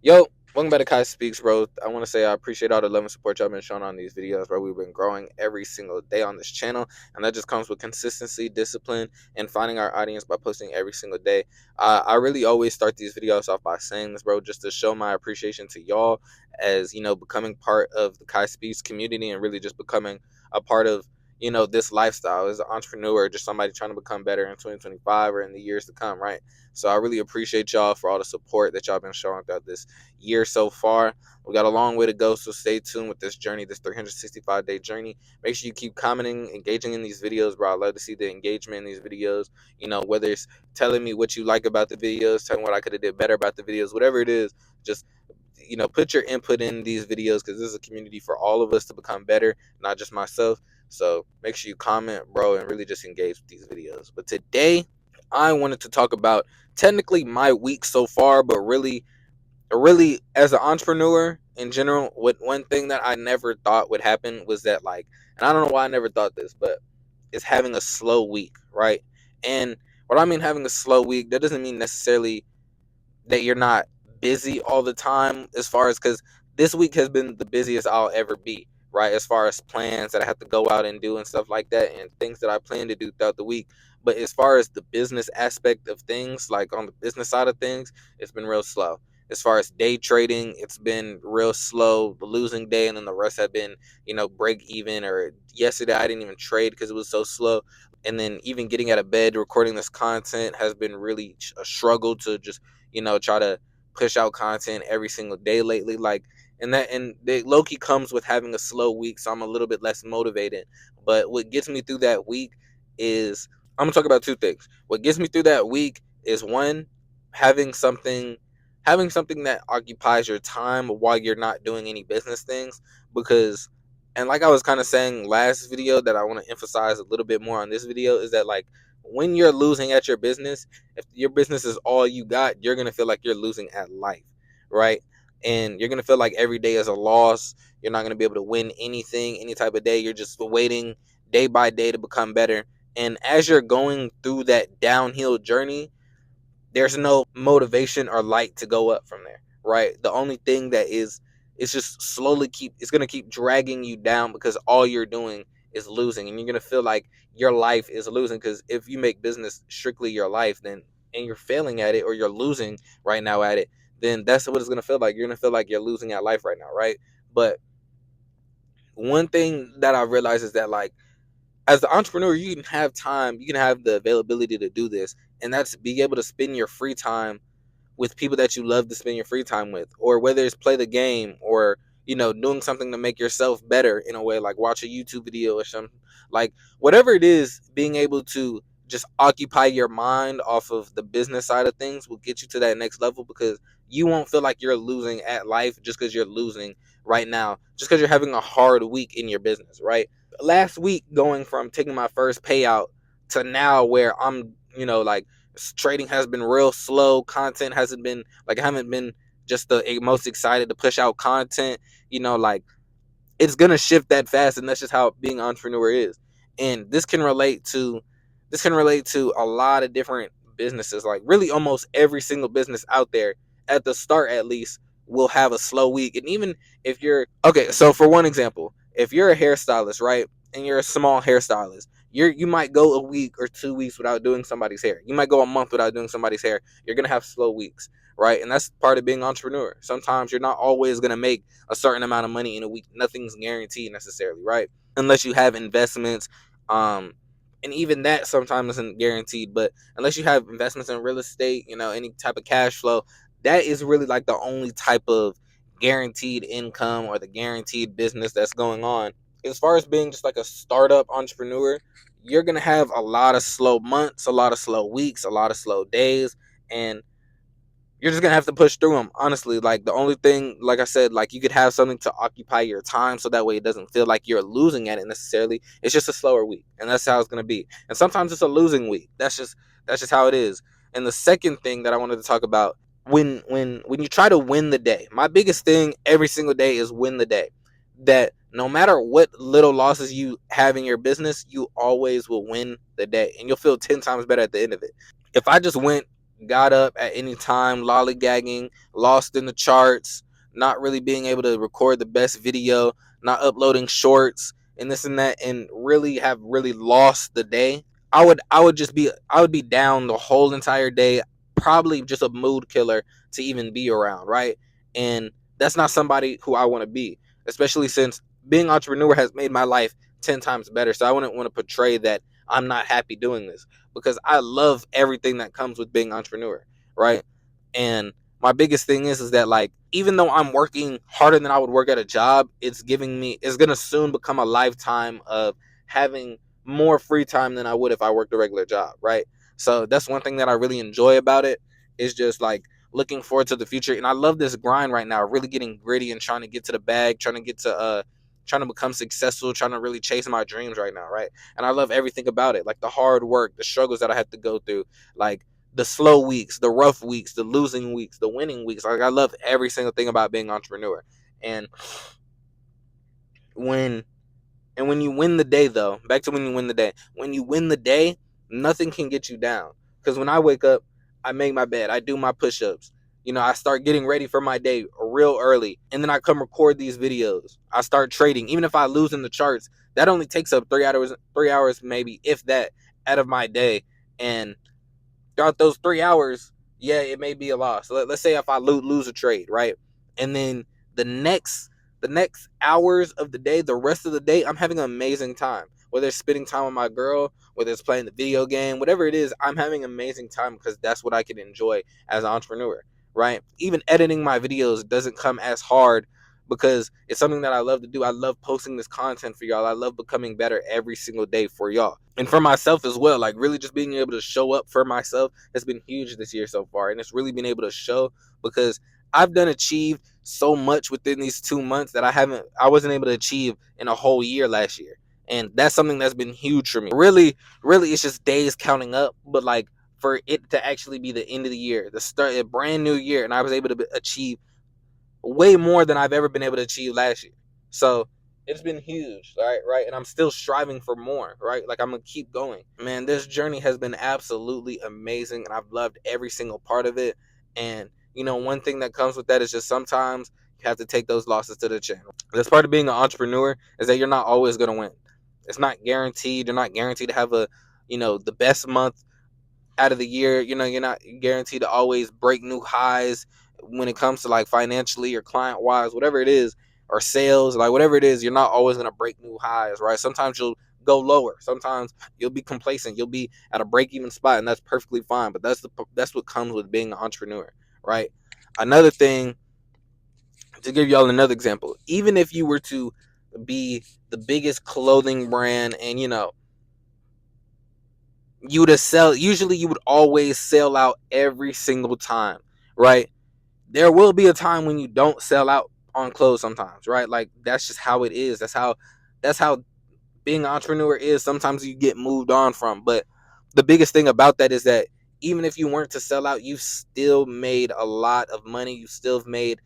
Yo, welcome back to Kai Speaks, bro. I want to say I appreciate all the love and support y'all been showing on these videos, bro. We've been growing every single day on this channel, and that just comes with consistency, discipline, and finding our audience by posting every single day. I really always start these videos off by saying this, bro, just to show my appreciation to y'all as, becoming part of the Kai Speaks community and really just becoming a part of, this lifestyle as an entrepreneur, just somebody trying to become better in 2025 or in the years to come, right? So I really appreciate y'all for all the support that y'all been showing throughout this year so far. We got a long way to go, so stay tuned with this journey, this 365-day journey. Make sure you keep commenting, engaging in these videos, bro. I love to see the engagement in these videos. Whether it's telling me what you like about the videos, telling what I could have did better about the videos, whatever it is, just put your input in these videos because this is a community for all of us to become better, not just myself. So make sure you comment, bro, and really just engage with these videos. But today, I wanted to talk about technically my week so far, but really as an entrepreneur in general, what one thing that I never thought would happen was that, like, and I don't know why I never thought this, but it's having a slow week, right? And what I mean having a slow week, that doesn't mean necessarily that you're not busy all the time, as far as, because this week has been the busiest I'll ever be, right? As far as plans that I have to go out and do and stuff like that, and things that I plan to do throughout the week. But as far as the business aspect of things, like on the business side of things, it's been real slow. As far as day trading, it's been real slow. The losing day, and then the rest have been, break even. Or yesterday, I didn't even trade because it was so slow. And then even getting out of bed, recording this content has been really a struggle to just try to push out content every single day lately. Like, and the Loki comes with having a slow week, so I'm a little bit less motivated. But what gets me through that week is, I'm gonna talk about two things. What gets me through that week is, one, having something having something that occupies your time while you're not doing any business things. Because, and like I was kind of saying last video, that I want to emphasize a little bit more on this video, is that, like, when you're losing at your business, if your business is all you got, you're gonna feel like you're losing at life, right? And you're gonna feel like every day is a loss. You're not gonna be able to win anything, any type of day. You're just waiting day by day to become better. And as you're going through that downhill journey, there's no motivation or light to go up from there, right? The only thing that is, it's just slowly it's going to keep dragging you down, because all you're doing is losing, and you're going to feel like your life is losing. Because if you make business strictly your life, then, and you're failing at it, or you're losing right now at it, then that's what it's going to feel like. You're going to feel like you're losing at life right now, right? But one thing that I realized is that, like, as the entrepreneur, you can have time, you can have the availability to do this, and that's be able to spend your free time with people that you love to spend your free time with, or whether it's play the game, or doing something to make yourself better in a way, like watch a YouTube video or something. Like, whatever it is, being able to just occupy your mind off of the business side of things will get you to that next level, because you won't feel like you're losing at life just because you're losing right now, just because you're having a hard week in your business, right? Last week, going from taking my first payout to now, where I'm, like, trading has been real slow. Content hasn't been, like, I haven't been just the most excited to push out content. Like, it's gonna shift that fast, and that's just how being an entrepreneur is. And this can relate to a lot of different businesses. Like, really, almost every single business out there, at the start at least, will have a slow week. And even if you're okay, so for one example, if you're a hairstylist, right, and you're a small hairstylist, you might go a week or 2 weeks without doing somebody's hair. You might go a month without doing somebody's hair. You're gonna have slow weeks, right? And that's part of being an entrepreneur. Sometimes you're not always gonna make a certain amount of money in a week. Nothing's guaranteed necessarily, right? Unless you have investments, um, and even that sometimes isn't guaranteed. But unless you have investments in real estate, any type of cash flow, that is really like the only type of guaranteed income or the guaranteed business that's going on. As far as being just like a startup entrepreneur, you're gonna have a lot of slow months, a lot of slow weeks, a lot of slow days, and you're just gonna have to push through them. Honestly, like, the only thing, like I said, like, you could have something to occupy your time, so that way it doesn't feel like you're losing at it necessarily. It's just a slower week, and that's how it's gonna be. And sometimes it's a losing week. That's just how it is. And the second thing that I wanted to talk about, when you try to win the day, my biggest thing every single day is win the day. That no matter what little losses you have in your business, you always will win the day, and you'll feel 10 times better at the end of it. If I just went got up at any time, lollygagging, lost in the charts, not really being able to record the best video, not uploading shorts and this and that, and really have really lost the day, I would be down the whole entire day, probably just a mood killer to even be around, right? And that's not somebody who I want to be, especially since being an entrepreneur has made my life 10 times better. So I wouldn't want to portray that I'm not happy doing this, because I love everything that comes with being an entrepreneur, right? And my biggest thing is that, like, even though I'm working harder than I would work at a job, it's gonna soon become a lifetime of having more free time than I would if I worked a regular job, right? So that's one thing that I really enjoy about it, is just like looking forward to the future. And I love this grind right now, really getting gritty and trying to get to the bag, trying to become successful, trying to really chase my dreams right now, right? And I love everything about it, like the hard work, the struggles that I have to go through, like the slow weeks, the rough weeks, the losing weeks, the winning weeks. Like, I love every single thing about being an entrepreneur. And when when you win the day, though, back to when you win the day. When you win the day, nothing can get you down. Because when I wake up, I make my bed, I do my push-ups. I start getting ready for my day real early, and then I come record these videos. I start trading, even if I lose in the charts. That only takes up 3 hours, 3 hours maybe, if that, out of my day. And throughout those 3 hours, yeah, it may be a loss. Let's say if I lose a trade, right? And then the next the next hours of the day, the rest of the day, I'm having an amazing time. Whether it's spending time with my girl, whether it's playing the video game, whatever it is, I'm having an amazing time because that's what I can enjoy as an entrepreneur, right? Even editing my videos doesn't come as hard because it's something that I love to do. I love posting this content for y'all. I love becoming better every single day for y'all. And for myself as well, like really just being able to show up for myself has been huge this year so far. And it's really been able to show because I've done achieved so much within these 2 months that I wasn't able to achieve in a whole year last year. And that's something that's been huge for me. Really, it's just days counting up, but like for it to actually be the end of the year, the start a brand new year, and I was able to achieve way more than I've ever been able to achieve last year. So it's been huge, right? And I'm still striving for more, right? Like, I'm gonna keep going. Man, this journey has been absolutely amazing, and I've loved every single part of it. And one thing that comes with that is just sometimes you have to take those losses to the chin. That's part of being an entrepreneur, is that you're not always gonna win. It's not guaranteed. You're not guaranteed to have the best month out of the year. You're not guaranteed to always break new highs when it comes to, like, financially or client wise, whatever it is, or sales, like whatever it is. You're not always going to break new highs, right? Sometimes you'll go lower. Sometimes you'll be complacent. You'll be at a break even spot, and that's perfectly fine. But that's what comes with being an entrepreneur, right? Another thing, to give y'all another example, even if you were to be the biggest clothing brand, and you would sell, usually you would always sell out every single time, right? There will be a time when you don't sell out on clothes sometimes, right? Like, that's just how it is. That's how being an entrepreneur is. Sometimes you get moved on from. But the biggest thing about that is that even if you weren't to sell out, you still made a lot of money. You still have made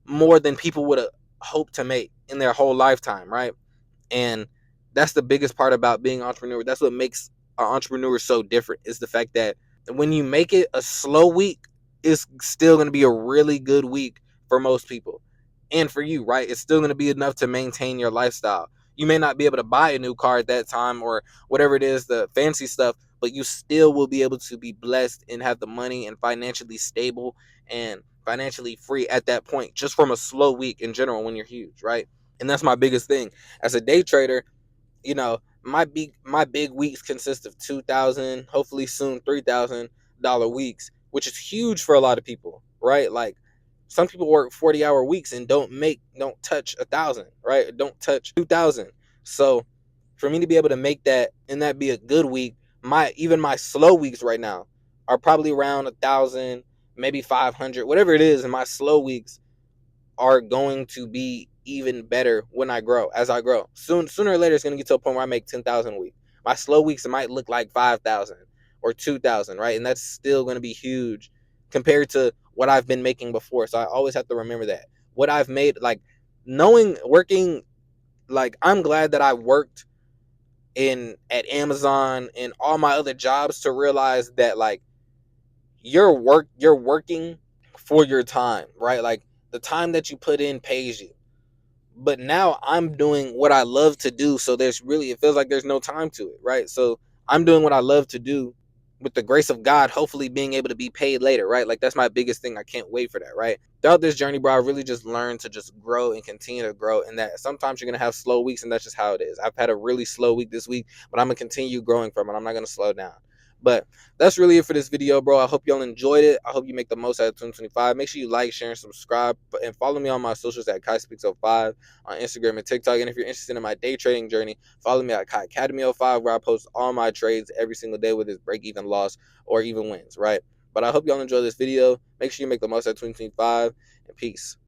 more than people would have hoped to make in their whole lifetime, right? And that's the biggest part about being an entrepreneur. That's what makes an entrepreneur so different, is the fact that when you make it a slow week, it's still going to be a really good week for most people. And for you, right? It's still going to be enough to maintain your lifestyle. You may not be able to buy a new car at that time or whatever it is, the fancy stuff, but you still will be able to be blessed and have the money and financially stable and financially free at that point, just from a slow week in general when you're huge, right? And that's my biggest thing. As a day trader, my big weeks consist of 2,000, hopefully soon $3,000 weeks, which is huge for a lot of people, right? Like, some people work 40-hour weeks and don't touch 1,000, right? Don't touch 2,000. So for me to be able to make that and that be a good week, my slow weeks right now are probably around 1,000, maybe 500, whatever it is. And my slow weeks are going to be even better when I grow. As I grow, sooner or later, it's going to get to a point where I make 10,000 a week. My slow weeks, it might look like 5,000 or 2,000, right? And that's still going to be huge compared to what I've been making before. So I always have to remember that what I've made, like, knowing, working, like, I'm glad that I worked in at Amazon and all my other jobs to realize that, like, you're working for your time, right? Like the time that you put in pays you. But now I'm doing what I love to do, so it feels like there's no time to it, right? So I'm doing what I love to do with the grace of God, hopefully being able to be paid later, right? Like that's my biggest thing. I can't wait for that, right? Throughout this journey, bro, I really just learned to just grow and continue to grow, and that sometimes you're gonna have slow weeks, and that's just how it is. I've had a really slow week this week, but I'm gonna continue growing from it. I'm not gonna slow down. But that's really it for this video, bro. I hope y'all enjoyed it. I hope you make the most out of 2025. Make sure you like, share, and subscribe, and follow me on my socials at KaiSpeaks05 on Instagram and TikTok. And if you're interested in my day trading journey, follow me at Kai Academy 05, where I post all my trades every single day, with it's break even, loss, or even wins, right? But I hope y'all enjoy this video. Make sure you make the most out of 2025, and peace.